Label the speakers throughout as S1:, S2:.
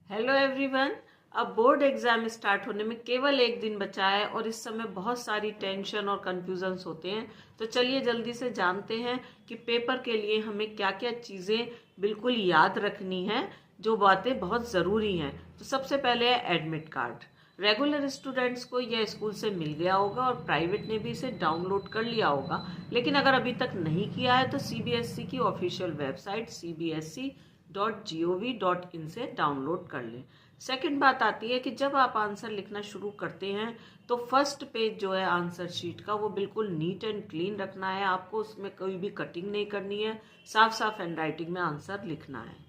S1: Hello everyone. अब board exam start होने में केवल एक दिन बचा है और इस समय बहुत सारी टेंशन और कंफ्यूजन्स होते हैं। तो चलिए जल्दी से जानते हैं कि पेपर के लिए हमें क्या क्या चीज़ें बिल्कुल याद रखनी है, जो बातें बहुत ज़रूरी हैं। तो सबसे पहले है एडमिट कार्ड। रेगुलर स्टूडेंट्स को यह स्कूल से मिल गया होगा और प्राइवेट ने भी इसे डाउनलोड कर लिया होगा, लेकिन अगर अभी तक नहीं किया है तो सीबीएसई की ऑफिशियल वेबसाइट cbsc.gov.in से डाउनलोड कर लें। सेकंड बात आती है कि जब आप आंसर लिखना शुरू करते हैं तो फर्स्ट पेज जो है आंसर शीट का वो बिल्कुल नीट एंड क्लीन रखना है। आपको उसमें कोई भी कटिंग नहीं करनी है, साफ साफ हैंड राइटिंग में आंसर लिखना है।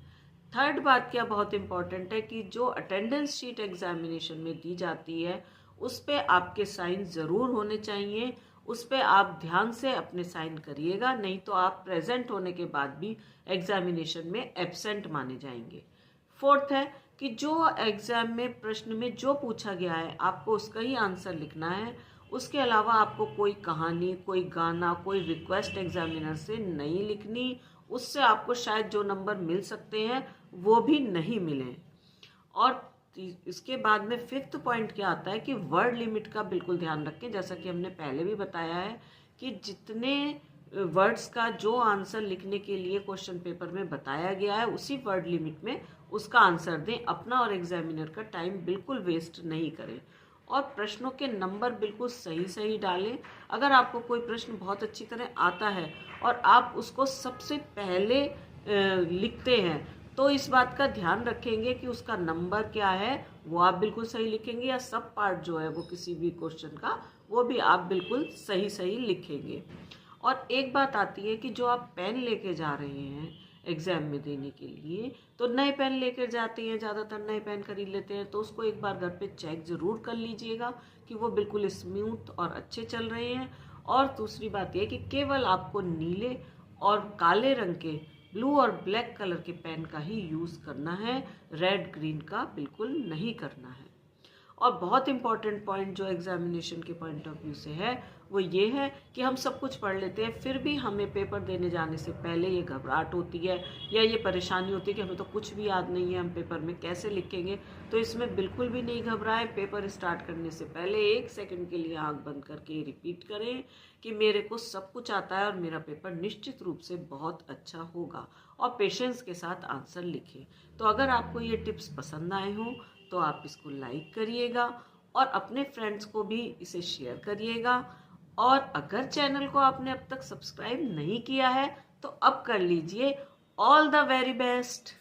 S1: थर्ड बात क्या बहुत इंपॉर्टेंट है कि जो अटेंडेंस शीट एग्जामिनेशन में दी जाती है उस पे आपके साइन ज़रूर होने चाहिए। उस पे आप ध्यान से अपने साइन करिएगा, नहीं तो आप प्रेजेंट होने के बाद भी एग्जामिनेशन में एब्सेंट माने जाएंगे। फोर्थ है कि जो एग्जाम में प्रश्न में जो पूछा गया है आपको उसका ही आंसर लिखना है। उसके अलावा आपको कोई कहानी, कोई गाना, कोई रिक्वेस्ट एग्जामिनर से नहीं लिखनी। उससे आपको शायद जो नंबर मिल सकते हैं वो भी नहीं मिले। और इसके बाद में फिफ्थ पॉइंट क्या आता है कि वर्ड लिमिट का बिल्कुल ध्यान रखें। जैसा कि हमने पहले भी बताया है कि जितने वर्ड्स का जो आंसर लिखने के लिए क्वेश्चन पेपर में बताया गया है उसी वर्ड लिमिट में उसका आंसर दें। अपना और एग्जामिनर का टाइम बिल्कुल वेस्ट नहीं करें और प्रश्नों के नंबर बिल्कुल सही सही डालें। अगर आपको कोई प्रश्न बहुत अच्छी तरह आता है और आप उसको सबसे पहले लिखते हैं तो इस बात का ध्यान रखेंगे कि उसका नंबर क्या है वो आप बिल्कुल सही लिखेंगे, या सब पार्ट जो है वो किसी भी क्वेश्चन का वो भी आप बिल्कुल सही सही लिखेंगे। और एक बात आती है कि जो आप पेन लेके जा रहे हैं एग्जाम में देने के लिए, तो नए पेन लेकर जाते हैं, ज़्यादातर नए पेन खरीद लेते हैं, तो उसको एक बार घर पे चेक ज़रूर कर लीजिएगा कि वो बिल्कुल स्मूथ और अच्छे चल रहे हैं। और दूसरी बात यह कि केवल आपको नीले और काले रंग के, ब्लू और ब्लैक कलर के पेन का ही यूज़ करना है, रेड ग्रीन का बिल्कुल नहीं करना है। और बहुत इंपॉर्टेंट पॉइंट जो एग्जामिनेशन के पॉइंट ऑफ व्यू से है वो ये है कि हम सब कुछ पढ़ लेते हैं, फिर भी हमें पेपर देने जाने से पहले ये घबराहट होती है या ये परेशानी होती है कि हमें तो कुछ भी याद नहीं है, हम पेपर में कैसे लिखेंगे। तो इसमें बिल्कुल भी नहीं घबराएं। पेपर स्टार्ट करने से पहले 1 सेकंड के लिए आंख बंद करके रिपीट करें कि मेरे को सब कुछ आता है और मेरा पेपर निश्चित रूप से बहुत अच्छा होगा, और पेशेंस के साथ आंसर लिखें। तो अगर आपको ये टिप्स पसंद आए हों तो आप इसको लाइक करिएगा और अपने फ्रेंड्स को भी इसे शेयर करिएगा। और अगर चैनल को आपने अब तक सब्सक्राइब नहीं किया है तो अब कर लीजिए। All the very best.